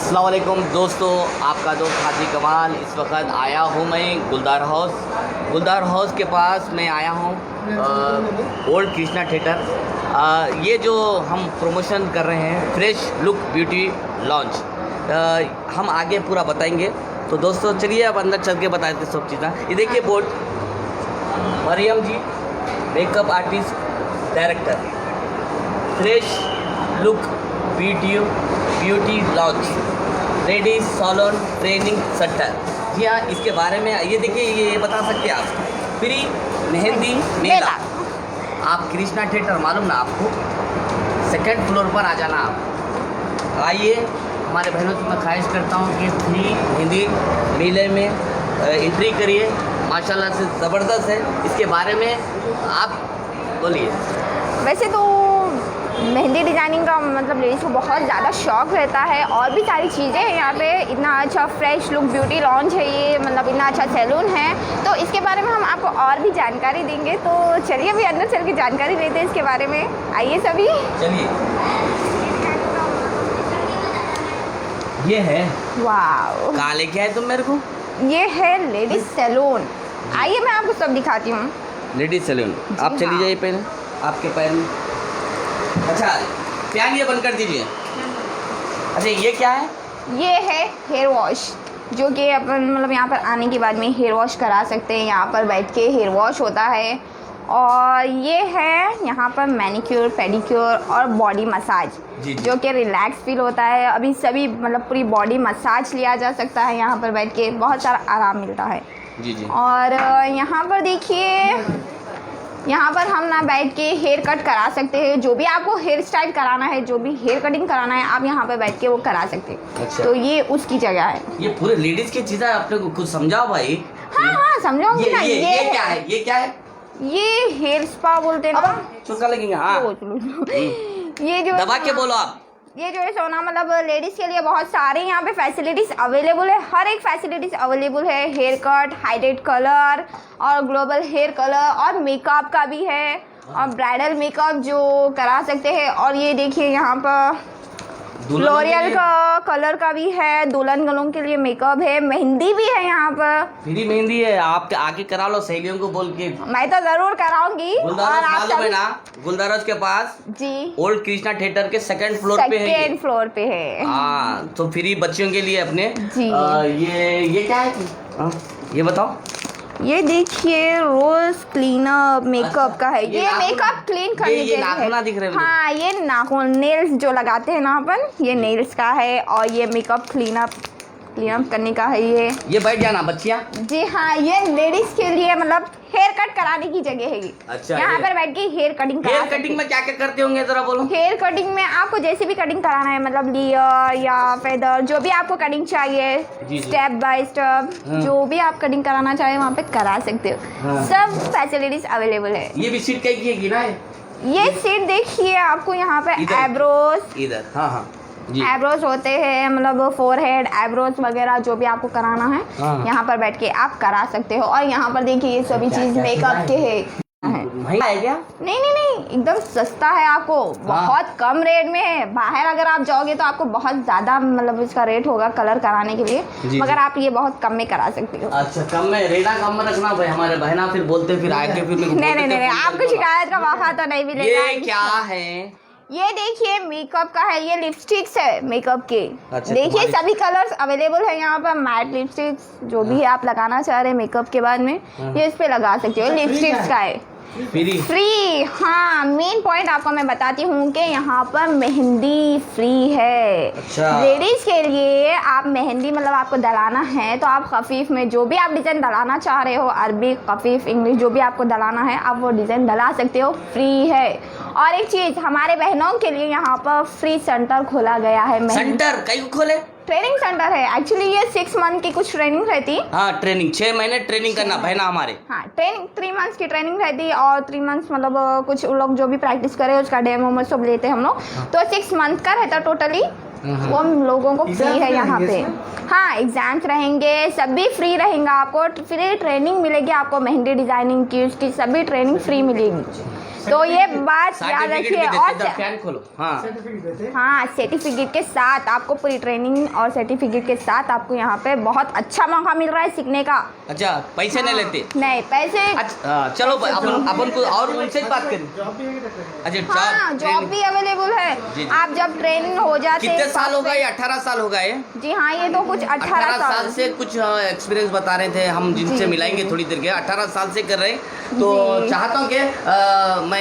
अस्सलाम वालेकुम दोस्तों, आपका दोस्त हाजी कमाल। इस वक्त आया हूँ मैं गुलदार हाउस के पास मैं आया हूँ, ओल्ड कृष्णा थिएटर। ये जो हम प्रमोशन कर रहे हैं फ्रेश लुक ब्यूटी लॉन्च, हम आगे पूरा बताएंगे। तो दोस्तों चलिए अब अंदर चल के बताते हैं सब चीज़ें। ये देखिए board, Mariyam ji makeup artist director, fresh look beauty lounge, ladies salon training centre. जी हाँ, इसके बारे में ये देखिए, ये बता सकते हैं आप। फ्री मेहंदी मेला। आप कृष्णा थिएटर मालूम ना आपको, सेकंड फ्लोर पर आ जाना आप। आइए, हमारे बहनों से मैं ख्वाहिश करता हूँ कि फ्री मेहंदी मेले में एंट्री करिए। माशाल्लाह से ज़बरदस्त है। इसके बारे में आप बोलिए। वैसे तो मेहंदी डिज़ाइनिंग का मतलब लेडीज़ को बहुत ज़्यादा शौक़ रहता है, और भी सारी चीज़ें हैं यहाँ पे। इतना अच्छा फ्रेश लुक ब्यूटी लॉन्च है ये, मतलब इतना अच्छा सैलून है। तो इसके बारे में हम आपको और भी जानकारी देंगे। तो चलिए अभी अंदर चल के जानकारी लेते हैं इसके बारे में। आइए सभी, चलिए। ये है, वाह, कहाँ लेके आए तुम मेरे को? ये है लेडीज़ सैलून। आइए मैं आपको सब दिखाती हूँ। लेडीज सैलून, आप चली जाइए पहले, आपके पैर में। अच्छा, फैन ये बंद कर दीजिए। अच्छा, ये क्या है? ये है हेयर वॉश, जो कि अपन मतलब यहाँ पर आने के बाद में हेयर वॉश करा सकते हैं। यहाँ पर बैठ के हेयर वॉश होता है। और ये है यहाँ पर मैनिक्योर पेडिक्योर और बॉडी मसाज, जो कि रिलैक्स फील होता है। अभी सभी मतलब पूरी बॉडी मसाज लिया जा सकता है यहाँ पर बैठ के, बहुत सारा आराम मिलता है। जी। और यहाँ पर देखिए, यहाँ पर हम ना बैठ के हेयर कट करा सकते हैं। जो भी आपको हेयर स्टाइल कराना है, जो भी हेयर कटिंग कराना है, आप यहाँ पर बैठ के वो करा सकते हैं। अच्छा। तो ये उसकी जगह है। ये पूरे लेडीज की चीज़ है, आपने को कुछ समझाओ भाई। हाँ समझाऊंगी ना। ये क्या है? ये क्या है? ये हेयर स्पा बोलते हैं ना। चुटका लगेंगे। हाँ, ये जो दबा के बोलो आप। ये जो है सोना, मतलब लेडीज़ के लिए बहुत सारे यहाँ पे फैसिलिटीज़ अवेलेबल है। हर एक फैसिलिटीज़ अवेलेबल है। हेयर कट, हाइड्रेट कलर और ग्लोबल हेयर कलर, और मेकअप का भी है, और ब्राइडल मेकअप जो करा सकते हैं। और ये देखिए यहाँ पर लॉरियल का कलर का भी है, दुल्हन गलों के लिए मेकअप है, मेहंदी भी है यहाँ पर। फ्री मेहंदी है, आप आके करा लो सहेलियों को बोल के। मैं तो जरूर कराऊंगी। और आप सब ना गुलदार के पास जी, ओल्ड कृष्णा थिएटर के सेकंड फ्लोर पे है। सेकंड फ्लोर पे है। हाँ, तो फ्री बच्चियों के लिए अपने जी। ये क्या है? ये बताओ। ये देखिए रोज क्लीनअप मेकअप का है। ये मेकअप क्लीन करने के लिए नाखून दिख रहे हैं। हाँ, ये नाखून नेल्स जो लगाते हैं ना अपन, ये नेल्स का है। और ये मेकअप क्लीनअप करने का है। ये बैठ जाना बच्चियाँ। जी हाँ, ये लेडीज के लिए मतलब हेयर कट कराने की जगह है ये। अच्छा, यहाँ पर बैठ के हेयर कटिंग हेयर कटिंग में क्या क्या करते होंगे जरा बोलो। हेयर कटिंग में आपको जैसे भी कटिंग कराना है, मतलब लेयर या फेदर, जो भी आपको कटिंग चाहिए, स्टेप बाय स्टेप जो भी आप कटिंग कराना चाहे वहाँ पे करा सकते हो। सब फैसिलिटीज अवेलेबल है। ये भी सीट कहीं की ना? ये सीट देखिए आपको यहाँ पे एब्रोज, इधर। हाँ एब्रोज होते हैं, मतलब फोरहेड एब्रोज वगैरह जो भी आपको कराना है यहाँ पर बैठ के आप करा सकते हो। और यहाँ पर देखिए ये सभी चीज मेकअप के है। महंगा है क्या? नहीं, एकदम सस्ता है। आपको बहुत कम रेट में है। बाहर अगर आप जाओगे तो आपको बहुत ज्यादा मतलब इसका रेट होगा कलर कराने के लिए, मगर आप ये बहुत कम में करा सकते हो। अच्छा, कम में रेटा कम में रखना भाई। हमारे बहना फिर बोलते फिर आगे फिर नहीं, आपको शिकायत का मौका तो नहीं मिलेगा। ये क्या है? ये देखिए मेकअप का है। ये लिपस्टिक्स है मेकअप के। अच्छा, देखिए सभी कलर्स अवेलेबल है यहाँ पर। मैट लिपस्टिक्स जो भी है आप लगाना चाह रहे हैं मेकअप के बाद में, ये इस पे लगा सकते हो। लिपस्टिक्स का है फ्री। हाँ, मेन पॉइंट आपको मैं बताती हूँ कि यहाँ पर मेहंदी फ्री है। अच्छा। लेडीज के लिए आप मेहंदी मतलब आपको डलाना है तो आप खफीफ में जो भी आप डिज़ाइन डलाना चाह रहे हो, अरबी, खफीफ, इंग्लिश, जो भी आपको डलाना है आप वो डिज़ाइन डला सकते हो। फ्री है। और एक चीज़, हमारे बहनों के लिए यहाँ पर फ्री सेंटर खोला गया है। सेंटर कहीं खोले? ट्रेनिंग सेंटर है। एक्चुअली ये 6 मंथ की कुछ ट्रेनिंग रहती। हाँ, ट्रेनिंग 6 महीने ट्रेनिंग करना बहना हमारे। हाँ, ट्रेनिंग 3 मंथ्स की ट्रेनिंग रहती। और 3 मंथ्स मतलब कुछ लोग जो भी प्रैक्टिस करे उसका डेमो में सब लेते हैं हम लोग। तो 6 मंथ का रहता टोटली। वो हम लोगों को फ्री है यहाँ पे। हाँ एग्जाम्स रहेंगे, सभी फ्री रहेगा, आपको फ्री ट्रेनिंग मिलेगी, आपको मेहंदी डिजाइनिंग की उसकी सभी ट्रेनिंग फ्री मिलेगी। तो ये बात याद रखिए। और फैन खोलो। हाँ हाँ सर्टिफिकेट के साथ आपको पूरी ट्रेनिंग और सर्टिफिकेट के साथ आपको यहाँ पे बहुत अच्छा मौका मिल रहा है सीखने का। अच्छा पैसे नहीं लेते? नहीं पैसे। अच्छा चलो अपन को और उनसे बात करें। अच्छा हाँ जॉब भी अवेलेबल है। आप जब ट्रेनिंग हो जाते। कितने साल होगा ये? 18 साल होगा ये? जी हाँ ये तो कुछ 18 साल से कुछ एक्सपीरियंस बता रहे थे हम, जिनसे मिलाएंगे थोड़ी देर के। 18 साल से कर रहे हैं तो चाहता हूँ कि मैं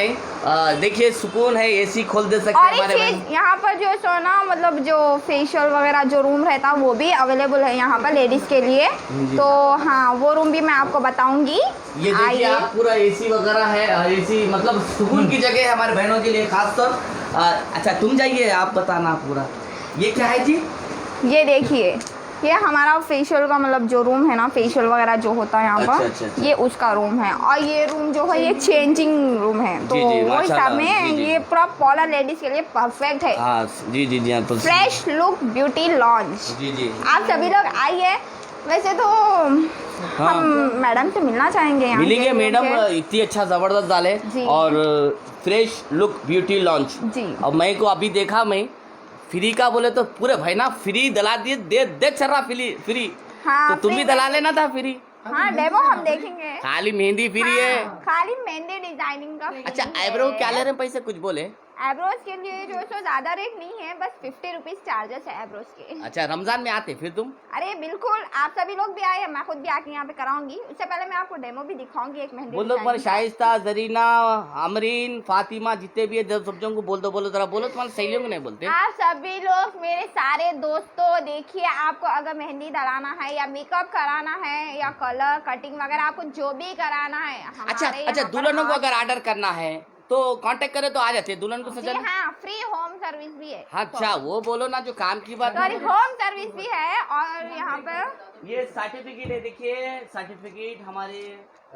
देखिए सुकून है, एसी खोल दे सकते हैं हमारे भाई। यहाँ पर जो सोना मतलब जो फेशियल वगैरह जो रूम रहता है वो भी अवेलेबल है यहाँ पर लेडीज के लिए। तो हाँ वो रूम भी मैं आपको बताऊंगी। ये देखिए आप पूरा एसी वगैरह है, एसी मतलब सुकून की जगह है हमारे बहनों के लिए खास तौर। अच्छा तुम जाइए, आप बताना पूरा। ये क्या है जी? ये देखिए ये हमारा फेशियल का मतलब जो रूम है ना, फेशियल वगैरह जो होता है यहाँ पर। अच्छा। ये उसका रूम है और ये रूम जो है ये चेंजिंग रूम है। तो वो हिसाब में ये पूरा पॉला लेडीज के लिए परफेक्ट है। जी जी जी। Fresh look beauty lounge. जी जी आप सभी लोग आइए। वैसे तो हम मैडम से मिलना चाहेंगे। मिलेंगे मैडम, इतनी अच्छा जबरदस्त डाले और फ्रेश लुक ब्यूटी लॉन्च जी। अब मैं को अभी देखा, मैं फ्री का बोले तो पूरे भाई ना फ्री दला दिए, दे चल रहा फ्री। हाँ, तो तुम भी दला लेना था फ्री। हाँ डेमो हम देखेंगे। खाली मेहंदी फ्री है? खाली मेहंदी डिजाइनिंग का। अच्छा आईब्रो क्या ले रहे हैं पैसे, कुछ बोले? आईब्रोज के लिए जो सो ज्यादा रेट नहीं है, बस 50 रुपीज चार्जेस है आईब्रोज के। अच्छा रमजान में आते फिर तुम? अरे बिल्कुल, आप सभी लोग भी आए, मैं खुद भी आके यहाँ पे कराऊंगी। उससे पहले मैं आपको डेमो भी दिखाऊंगी एक मेहंदी। बोल दो तुम्हारे शाइस्ता, जरीना, अमरीन, फातिमा जितने भी है सब को बोल दो। बोलो जरा बोलो, तुम्हारे सहेलियों को नहीं बोलते? आप सभी लोग मेरे सारे दोस्तों देखिए, आपको अगर मेहंदी डलाना है या मेकअप कराना है या कलर कटिंग वगैरह आपको जो भी कराना है। अच्छा दुल्हनों को अगर ऑर्डर करना है तो कांटेक्ट करे तो आ जाते हैं दुल्हन को सजाने? हाँ फ्री होम सर्विस भी है। अच्छा वो बोलो ना जो काम की बात है। होम सर्विस भी है। और यहाँ पर ये सर्टिफिकेट है, देखिए सर्टिफिकेट हमारे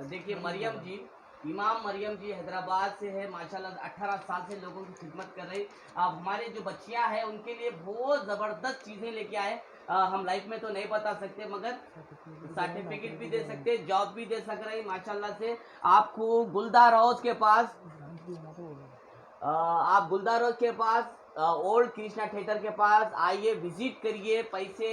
देखिए मरियम जी, इमाम मरियम जी हैदराबाद से है माशाल्लाह। 18 साल से लोगों की खिदमत कर रही। अब हमारे जो बच्चियां हैं उनके लिए बहुत ज़बरदस्त चीज़ें लेके आए। हम लाइफ में तो नहीं बता सकते मगर सर्टिफिकेट भी दे सकते, जॉब भी दे सक रहे माशाल्लाह से। आपको गुलदार हाउस के पास आप गुलदार हाउस के पास ओल्ड कृष्णा थिएटर के पास आइए, विजिट करिए। पैसे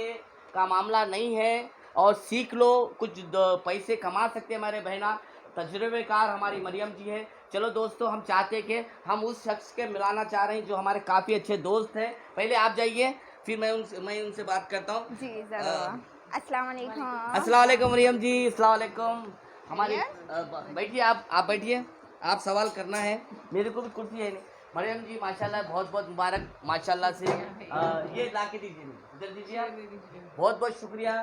का मामला नहीं है और सीख लो, कुछ पैसे कमा सकते हैं हमारे बहना। तजुर्बेकार हमारी मरियम जी है। चलो दोस्तों हम चाहते हैं कि हम उस शख्स के मिलाना चाह रहे हैं जो हमारे काफ़ी अच्छे दोस्त हैं। पहले आप जाइए फिर मैं उनसे बात करता हूँ। जी ज़रूर। अस्सलाम वालेकुम मरियम जी। अस्सलाम वालेकुम। हमारी बैठिए, आप बैठिए, आप सवाल करना है। मेरे को भी कुर्सी है नहीं। मरियम जी माशाल्लाह बहुत बहुत मुबारक माशाल्लाह से। ये ला के दीजिए, इधर दीजिए। बहुत बहुत शुक्रिया।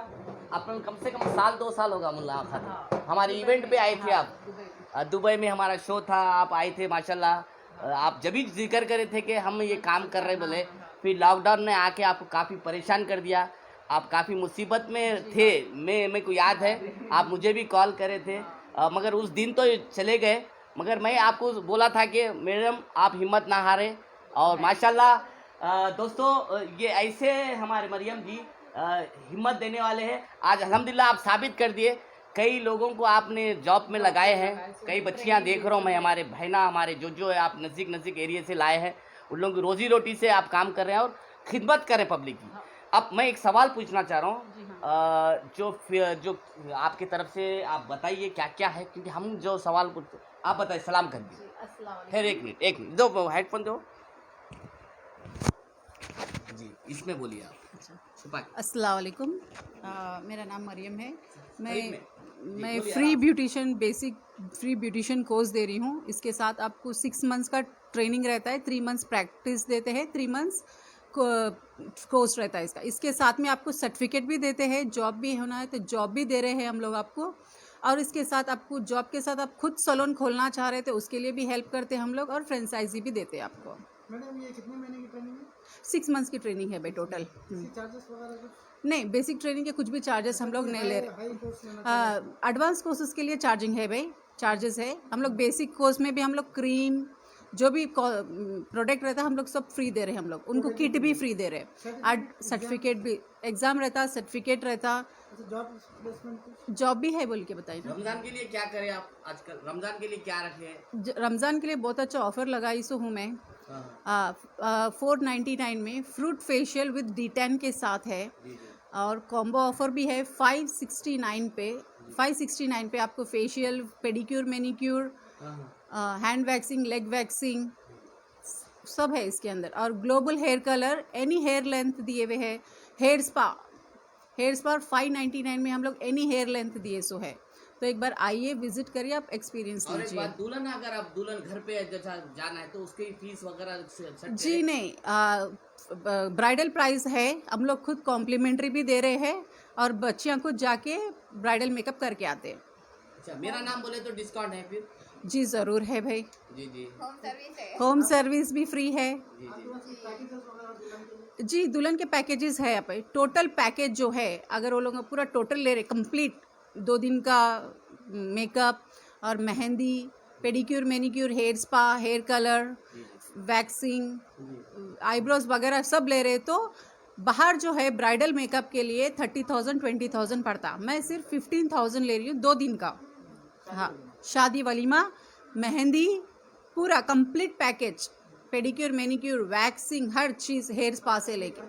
आपने कम से कम 2 साल होगा मुलाकात। हमारे इवेंट पे आए थे आप, दुबई में हमारा शो था, आप आए थे माशाल्लाह। आप जब भी जिक्र करे थे कि हम ये काम कर रहे बोले, फिर लॉकडाउन ने आके आपको काफ़ी परेशान कर दिया। आप काफ़ी मुसीबत में थे, मेरे को याद है। आप मुझे भी कॉल करे थे मगर उस दिन तो चले गए। मगर मैं आपको बोला था कि मैडम आप हिम्मत ना हारे। और माशाल्लाह दोस्तों ये ऐसे हमारे मरियम जी हिम्मत देने वाले हैं। आज अल्हम्दुलिल्लाह आप साबित कर दिए। कई लोगों को आपने जॉब में लगाए हैं, कई बच्चियां देख रहा हूँ मैं, हमारे बहना हमारे जो है आप नज़दीक एरिया से लाए हैं। उन लोगों की रोज़ी रोटी से आप काम कर रहे हैं और खिदमत करें पब्लिक की। अब मैं एक सवाल पूछना चाह रहा हूँ जो आपकी तरफ से आप बताइए क्या क्या है, क्योंकि हम जो सवाल पूछते आप बताइए। सलाम कर दीजिए। फिर एक मिनट दो, हेडफोन दो जी, इसमें बोलिए आप। अस्सलाम वालेकुम। मेरा नाम मरियम है। मैं फ्री ब्यूटिशियन कोर्स दे रही हूँ। इसके साथ आपको 6 मंथ्स का ट्रेनिंग रहता है, 3 मंथ्स प्रैक्टिस देते हैं, 3 मंथ्स कोर्स रहता है इसका। इसके साथ में आपको सर्टिफिकेट भी देते हैं। जॉब भी होना है तो जॉब भी दे रहे हैं हम लोग आपको। और इसके साथ आपको जॉब के साथ आप खुद सैलून खोलना चाह रहे थे उसके लिए भी हेल्प करते हैं हम लोग, और फ्रेंचाइजी भी देते हैं आपको। मैडम ये कितने महीने की ट्रेनिंग है? 6 मंथ्स की ट्रेनिंग है भाई टोटल। चार्जेस वगैरह? नहीं, बेसिक ट्रेनिंग के कुछ भी चार्जेस हम लोग नहीं ले रहे। एडवांस कोर्सेज के लिए चार्जिंग है भाई, चार्जेस है। हम लोग बेसिक कोर्स में भी हम लोग क्रीम, जो भी प्रोडक्ट रहता है हम लोग सब फ्री दे रहे हैं, हम लोग उनको किट भी फ्री दे रहे हैं और सर्टिफिकेट भी, एग्ज़ाम रहता, सर्टिफिकेट रहता, अच्छा जॉब प्लेसमेंट जॉब भी है बोल के बताइए ना। रमजान के लिए क्या करें आप आजकल? रमजान के लिए क्या रखे हैं? रमज़ान के लिए बहुत अच्छा ऑफ़र लगाई सो हूँ मैं। 499 में फ्रूट फेशियल विद D10 के साथ है और कॉम्बो ऑफ़र भी है 569 पे। 569 पे आपको facial, pedicure, manicure, hand waxing, leg waxing सब है इसके अंदर और global hair colour, any hair length दिए हुए है। हेयर स्पा 599 में हम लोग एनी हेयर लेंथ दिए सो है। तो एक बार आइए, विजिट करिए, आप एक्सपीरियंस और एक लीजिए। बात, दुल्हन अगर आप दुल्हन घर पे जैसा जाना है तो उसकी फीस वगैरह सट जी नहीं, ब्राइडल प्राइस है, हम लोग खुद कॉम्प्लीमेंट्री भी दे रहे हैं और बच्चियां खुद जाके ब्राइडल मेकअप करके आते हैं। अच्छा, मेरा नाम बोले तो डिस्काउंट है फिर? जी ज़रूर है भाई, जी जी होम सर्विस है। होम सर्विस भी फ्री है। जी जी। जी, दुल्हन के पैकेजेस है यहाँ पे। टोटल पैकेज जो है, अगर वो लोग पूरा टोटल ले रहे कंप्लीट 2 दिन का मेकअप और mehndi, pedicure, manicure, hair spa, hair colour, waxing, eyebrows वगैरह सब ले रहे तो बाहर जो है ब्राइडल मेकअप के लिए 30,000 20,000 पड़ता। मैं सिर्फ 15,000 ले रही हूँ 2 दिन का। हाँ, शादी वलीमा, मेहंदी, पूरा complete package, pedicure, manicure, waxing, हर चीज़ हेयर स्पा से लेके।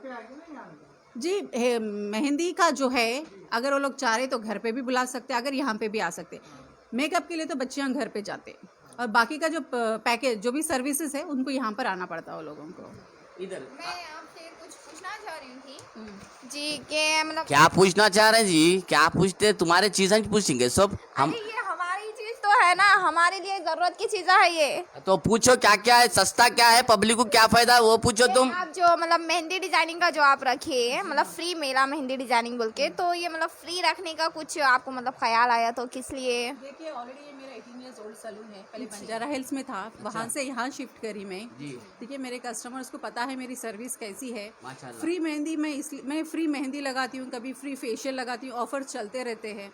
जी, मेहंदी का जो है अगर वो लोग चाह रहे तो घर पे भी बुला सकते हैं, अगर यहाँ पे भी आ सकते हैं। मेकअप के लिए तो बच्चियाँ घर पे जाते हैं और बाकी का जो पैकेज जो भी सर्विसेज है उनको यहाँ पर आना पड़ता है वो लोगों को। इधर मैं आपसे कुछ पूछना चाह रही थी जी कि मतलब क्या पूछना चाह रहे हैं जी? क्या पूछते? तुम्हारे चीजें पूछेंगे सब हम। अरे ये हमारी चीज तो है ना, हमारे लिए जरूरत की चीजें है ये। तो पूछो क्या क्या है, सस्ता क्या है, पब्लिक को क्या फायदा है वो पूछो तुम। आप जो मतलब मेहंदी डिजाइनिंग का जो आप रखिए, मतलब फ्री मेरा मेहंदी डिजाइनिंग बोल के, तो ये मतलब फ्री रखने का कुछ आपको मतलब ख्याल आया तो किस लिए? देखिए, ऑलरेडी ये मेरा 18 इयर्स ओल्ड सैलून है, पहले बंजारा हिल्स में था, वहाँ से यहाँ शिफ्ट करी मैं। ठीक है, मेरे कस्टमर्स को पता है मेरी सर्विस कैसी है। माशाल्लाह। फ्री मेहंदी मैं फ्री मेहंदी लगाती हूँ, कभी फ्री फेशियल लगाती हूँ, ऑफर चलते रहते हैं।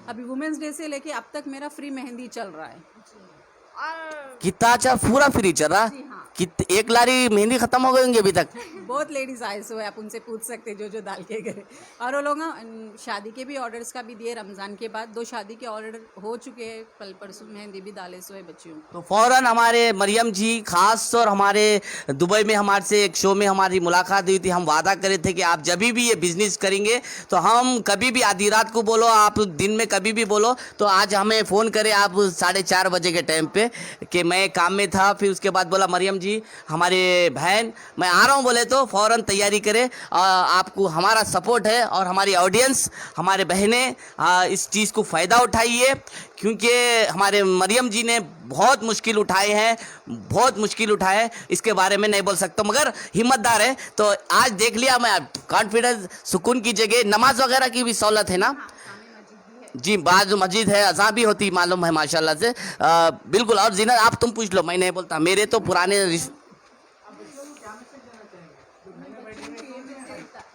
अभी वुमेंस डे से लेके अब तक मेरा फ्री मेहंदी चल रहा है। और कितना अच्छा, पूरा फ्री चल रहा। जी हाँ, एक लारी मेहंदी खत्म हो गई अभी तक। बहुत लेडीज आए सो है, आप उनसे पूछ सकते हैं जो डाल के गए। और वो लोग ना शादी के भी ऑर्डर्स का भी दिए, रमज़ान के बाद 2 शादी के ऑर्डर हो चुके हैं, कल परसों मेहंदी भी डाले सो है बच्चियों को। तो फौरन हमारे मरियम जी खास और हमारे दुबई में हमारे से एक शो में हमारी मुलाकात हुई थी। हम वादा करे थे कि आप जब भी ये बिजनेस करेंगे तो हम कभी भी आधी रात को बोलो, आप दिन में कभी भी बोलो, तो आज हमें फ़ोन करें आप 4:30 बजे के टाइम पे कि मैं काम में था। फिर उसके बाद बोला मरियम जी हमारे बहन मैं आ रहा हूँ, बोले तो फ़ौरन तैयारी करें। आपको हमारा सपोर्ट है और हमारी ऑडियंस, हमारे बहनें इस चीज़ को फ़ायदा उठाइए, क्योंकि हमारे मरियम जी ने बहुत मुश्किल उठाए हैं, बहुत मुश्किल उठाए, इसके बारे में नहीं बोल सकता, मगर हिम्मतदार है। तो आज देख लिया मैं, कॉन्फिडेंस, सुकून की जगह, नमाज वगैरह की भी सहूलत है ना जी, बाजू मस्जिद है, अज़ां भी होती मालूम है माशाल्लाह से। बिल्कुल। और जीनत आप तुम पूछ लो, मैं नहीं बोलता, मेरे तो पुराने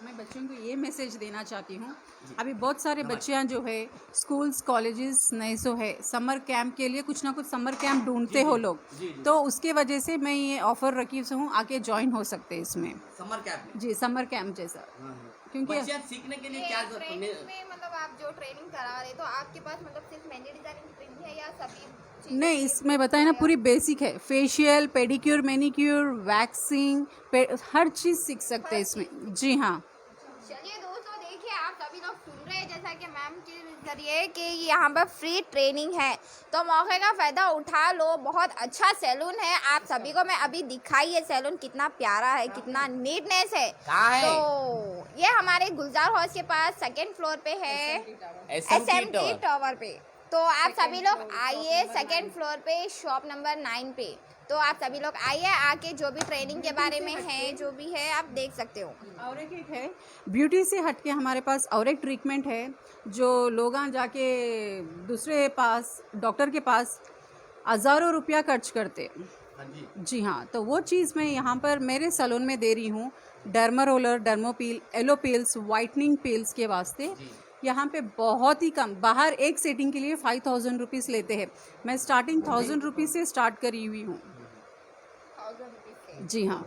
मैं बच्चों को ये मैसेज देना चाहती हूँ, अभी बहुत सारे बच्चियाँ जो है स्कूल्स कॉलेजेस नहीं सो है, समर कैंप के लिए कुछ ना कुछ समर कैंप ढूंढते हो लोग, तो उसके वजह से मैं ये ऑफ़र रखी हूँ, आके ज्वाइन हो सकते हैं इसमें। समर कैंप जी, समर कैंप जैसा, क्योंकि बच्चियाँ सीखने के लिए क्या ट्रेनिंग में मतलब आप जो ट्रेनिंग करा रहे तो आपके पास मतलब सिर्फ मेहंदी डिजाइनिंग की ट्रेनिंग है या सभी चीज़ें? नहीं, इसमें बताए ना पूरी बेसिक है, फेशियल, पेडिक्योर, मैनिक्योर, वैक्सिंग, हर चीज़ सीख सकते हैं इसमें। जी हाँ। चलिए दोस्तों, देखिए आप सभी लोग सुन रहे हैं जैसा कि मैम के जरिए कि यहाँ पर फ्री ट्रेनिंग है, तो मौके का फ़ायदा उठा लो। बहुत अच्छा सैलून है, आप सभी को मैं अभी दिखाई ये सैलून कितना प्यारा है, कितना नीटनेस है। कहाँ है? तो ये हमारे गुलजार हाउस के पास 2nd फ्लोर पे है, SMT टावर पे। तो आप सभी लोग आइए 2nd फ्लोर पे, शॉप नंबर 9 पे। तो आप सभी लोग आइए, आके जो भी ट्रेनिंग के बारे में है, जो भी है आप देख सकते हो। और एक है, ब्यूटी से हट के हमारे पास और एक ट्रीटमेंट है, जो लोग जाके दूसरे पास डॉक्टर के पास हज़ारों रुपया खर्च करते। जी हाँ, तो वो चीज़ मैं यहाँ पर मेरे सैलून में दे रही हूँ। Derma roller, dermapeel, aloe peels, whitening peels के वास्ते यहाँ पे बहुत ही कम, बाहर एक सेटिंग के लिए 5,000 रुपीज़ लेते हैं, मैं स्टार्टिंग 1,000 रुपीज़ से स्टार्ट करी हुई हूँ। जी हाँ।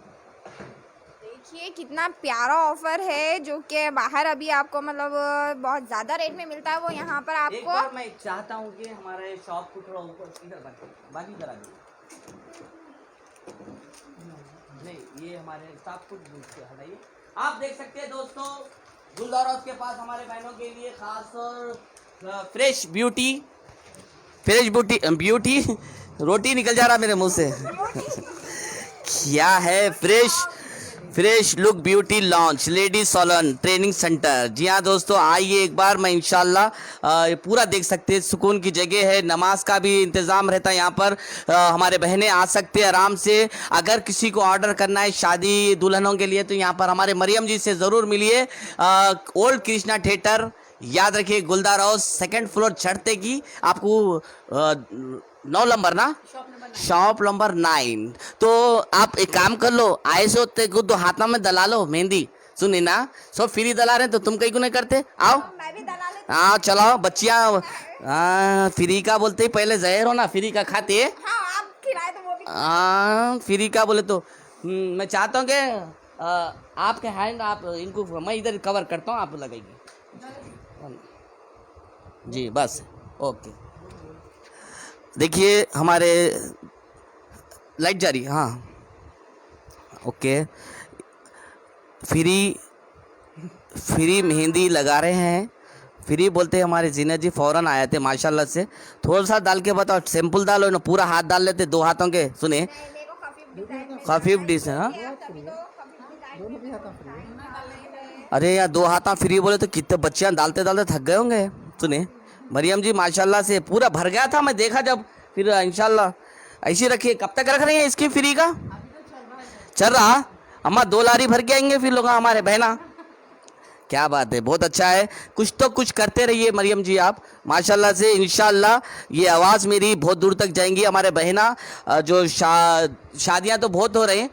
देखिए कितना प्यारा ऑफर है जो कि बाहर अभी आपको मतलब बहुत ज़्यादा रेट में मिलता है, वो यहाँ पर एक आपको बार मैं चाहता हूँ कि हमारे शॉप को थोड़ा ऊपर इधर बाकी करा दीजिए। नहीं, ये हमारे स्टाफ को हटाइए। आप देख सकते हैं दोस्तों, गुलदार हाउस के पास हमारे बहनों के लिए खास और फ्रेश ब्यूटी रोटी निकल जा रहा मेरे मुंह से क्या है, fresh look beauty lounge ladies salon training centre. जी हाँ दोस्तों, आइए एक बार, मैं इंशाल्लाह पूरा देख सकते हैं, सुकून की जगह है, नमाज का भी इंतज़ाम रहता है यहाँ पर। हमारे बहनें आ सकते हैं आराम से। अगर किसी को ऑर्डर करना है शादी दुल्हनों के लिए तो यहाँ पर हमारे मरियम जी से ज़रूर मिलिए। ओल्ड कृष्णा थिएटर, याद रखिए, गुलदार हाउस, सेकंड फ्लोर चढ़ते की आपको 9 नंबर ना, शॉप नंबर 9। तो आप एक काम कर लो, आए से होते को तो हाथों में दला लो मेहंदी। सुनी ना, सब फ्री दला रहे तो तुम कहीं को नहीं करते? आओ, मैं भी दला लेती हाँ चलो बच्चियाँ, फ्री का बोलते ही पहले जहर हो ना, फ्री का खाते हूँ। हाँ आप खिलाए तो वो भी। फ्री का बोले तो मैं चाहता हूँ कि आपके हैंड, आप इनको मैं इधर कवर करता हूँ, आप लगाइए जी, बस ओके। देखिए हमारे लाइट जा रही है, हाँ ओके। फ्री मेहंदी लगा रहे हैं, फ्री बोलते हैं हमारे जीना जी फौरन आए थे माशाल्लाह से। थोड़ा सा डाल के बताओ, सैंपल डालो ना, पूरा हाथ डाल लेते, 2 हाथों के। सुने, मेरे को खफीफ खफीफ डिश है, हाँ। तभी तो खफीफ दोनों भी हाथा फ्री है। अरे यार 2 हाथा फ्री बोले तो कितने बच्चियाँ डालते डालते थक गए होंगे। सुने, मरियम जी माशाल्लाह से पूरा भर गया था, मैं देखा जब। फिर इंशाल्लाह ऐसी रखिए। कब तक रख रही है इसकी फ्री का? चल रहा। अम्मा 2 लारी भर के आएंगे फिर लोग हमारे बहना। क्या बात है, बहुत अच्छा है। कुछ तो कुछ करते रहिए मरियम जी आप, माशाल्लाह से। इंशाल्लाह ये आवाज़ मेरी बहुत दूर तक जाएंगी। हमारे बहना जो शादियां तो बहुत हो रही हैं,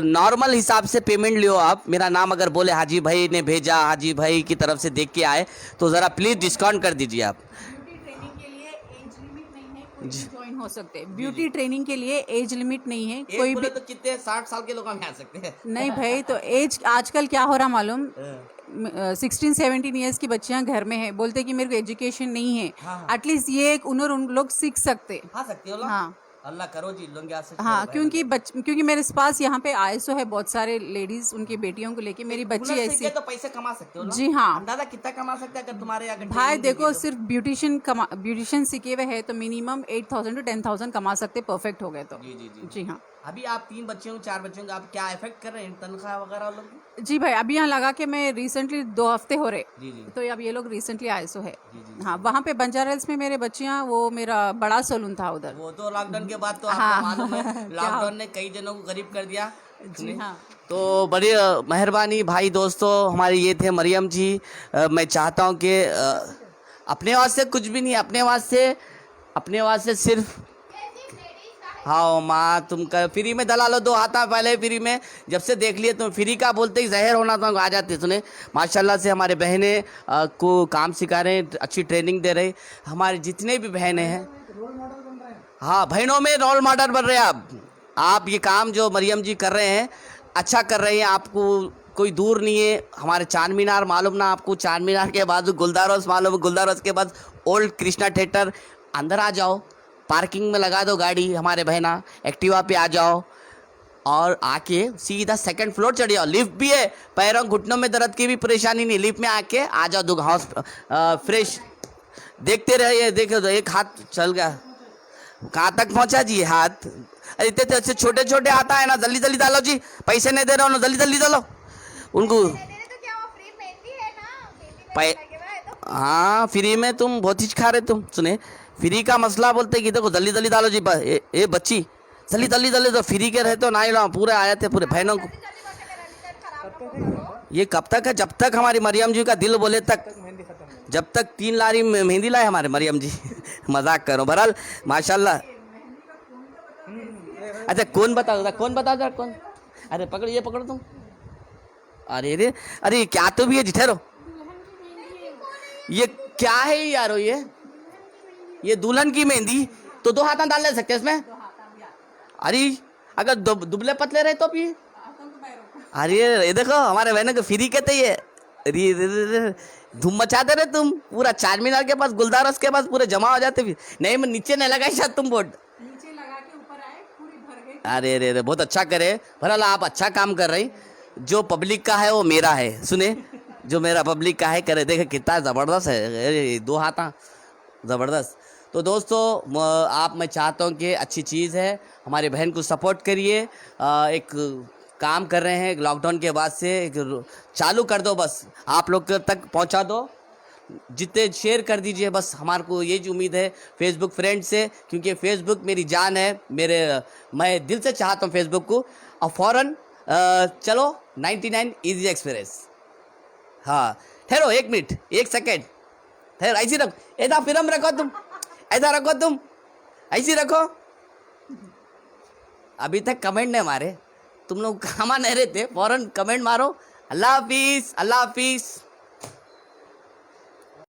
नॉर्मल हिसाब से पेमेंट लियो आप। मेरा नाम अगर बोले हाजी भाई ने भेजा, हाजी भाई की तरफ से देख के आए, तो ज़रा प्लीज़ डिस्काउंट कर दीजिए आप। ज्वाइन हो सकते हैं। ब्यूटी ट्रेनिंग के लिए एज लिमिट नहीं है, कोई भी तो कितने 60 साल के लोग हम आ सकते हैं। नहीं भाई, तो एज आजकल क्या हो रहा मालूम, 16-17 ईयर्स की बच्चियां घर में है, बोलते कि मेरे को एजुकेशन नहीं है। एटलीस्ट ये एक उन लोग सीख सकते। आ सकते हो ना? हाँ अल्लाह करो जी, लोग आ सकते। हाँ, क्योंकि मेरे पास यहाँ पे आईएसओ है, बहुत सारे लेडीज उनकी बेटियों को लेके। मेरी बच्ची ऐसी, तो पैसे कमा सकते हो ना? जी हाँ। अंदाजा कितना कमा सकते हैं अगर तुम्हारे यहाँ भाई देखो, सिर्फ ब्यूटिशियन सीखे हुए है तो मिनिमम 8,000 to 10,000 कमा सकते, परफेक्ट हो गए तो। जी हाँ। अभी आप 3 बच्चियों 4 बच्चियों का आप क्या इफेक्ट कर रहे हैं तनख्वाह वगैरह लोग? जी भाई, अभी यहाँ लगा के मैं रिसेंटली 2 हफ्ते हो रहे, जी। तो अब ये लोग रिसेंटली आईएसओ है। हाँ, वहाँ पे बंजारा हिल्स में मेरे बच्चियाँ, वो मेरा बड़ा सैलून था उधर। वो तो लॉकडाउन के बाद तो आपको मालूम है, लॉकडाउन ने कई जनों को गरीब कर दिया। जी हाँ। तो बड़ी मेहरबानी भाई दोस्तों, हमारे ये थे मरियम जी। मैं चाहता हूँ कि अपने वास्ते कुछ भी नहीं, अपने वास्ते सिर्फ, हाँ माँ तुम कर फ्री में दला लो 2 हाथा पहले फ्री में। जब से देख लिए तुम फ्री का बोलते ही जहर होना तो आ जाते। सुने, माशाल्लाह से हमारे बहनें को काम सिखा रहे हैं, अच्छी ट्रेनिंग दे रहे। हमारे जितने भी बहनें हैं, रोल मॉडल बन रहे हैं। हाँ बहनों में रोल मॉडल बन रहे हैं आप। ये काम जो मरियम जी कर रहे हैं, अच्छा कर रही हैं। आपको कोई दूर नहीं है, हमारे चार मीनार मालूम ना आपको, चार मीनार के बाद गुलदार हाउस मालूम, गुलदार हाउस के बाद ओल्ड कृष्णा थिएटर। अंदर आ जाओ, पार्किंग में लगा दो गाड़ी, हमारे बहना एक्टिवा पे आ जाओ और आके सीधा 2nd फ्लोर चढ़ जाओ। लिफ्ट भी है, पैरों घुटनों में दर्द की भी परेशानी नहीं, लिफ्ट में आके आ जाओ। 2 हाउस फ्रेश देखते रहिए। देखो तो एक हाथ चल गया, कहाँ तक पहुँचा जी हाथ? अरे इतने अच्छे छोटे छोटे आता है ना, जल्दी जल्दी डालो जी, पैसे नहीं दे रहा हूँ ना, जल्दी जल्दी डालो उनको। तो क्या वो फ्री मेहंदी है ना, मेहंदी में लगे हुए हैं तो। हाँ फ्री में तुम बहुत चीज खा रहे तुम। सुने, फ्री का मसला बोलते कि देखो जल्दी जल्दी डालो जी, ए बच्ची जल्दी जल्दी जल्दी, तो फ्री के रहते हो ना ही ना, पूरे आए थे पूरे बहनों को। ये कब तक है? जब तक हमारी मरियम जी का दिल बोले तक, मेहंदी खत्म हो। जब तक 3 लारी मेहंदी लाए हमारे मरियम जी। मजाक करो, बहरहाल माशाल्लाह। अच्छा कौन बताओ, कौन बताओ जरा, कौन? अरे पकड़ो, ये पकड़ो तुम। अरे अरे अरे क्या तो भी है जी, ठहरो। ये क्या है यारो? ये दुल्हन की मेहंदी तो 2 हाथ डाल ले सकते हैं इसमें? अरे अगर दुबले पतले रहे तो भी अरे ये देखो हमारे बहनों को फ्री कहते ही है। अरे धूम मचाते रहे तुम, पूरा चार मीनार के पास गुलदारों के पास पूरे जमा हो जाते भी। नहीं मैं नीचे नहीं लगाई शायद तुम बोर्ड, नीचे लगा के ऊपर आए, पूरी भर गई। अरे अरे अरे बहुत अच्छा करे भरल, आप अच्छा काम कर रही। जो पब्लिक का है वो मेरा है, सुने जो मेरा पब्लिक का है करे, देखे कितना ज़बरदस्त है। अरे दो हाथा ज़बरदस्त। तो दोस्तों आप मैं चाहता हूँ कि अच्छी चीज़ है, हमारी बहन को सपोर्ट करिए। एक काम कर रहे हैं लॉकडाउन के बाद से, एक चालू कर दो, बस आप लोग तक पहुँचा दो, जितने शेयर कर दीजिए बस। हमारे को ये जी उम्मीद है फेसबुक फ्रेंड से, क्योंकि फेसबुक मेरी जान है, मैं दिल से चाहता हूँ फेसबुक को। और फ़ौरन चलो 99 ईजी एक्सप्रेस। हाँ ठहरो 1 मिनट 1 सेकेंड ठहरो, ऐसी रखो, ऐसा फिल्म रखो तुम, ऐसा रखो तुम, ऐसी रखो। अभी तक कमेंट नहीं मारे तुम लोग, कहाँ नहीं रहते, फ़ौरन कमेंट मारो। अल्लाह हाफिज़, अल्लाह हाफिज़।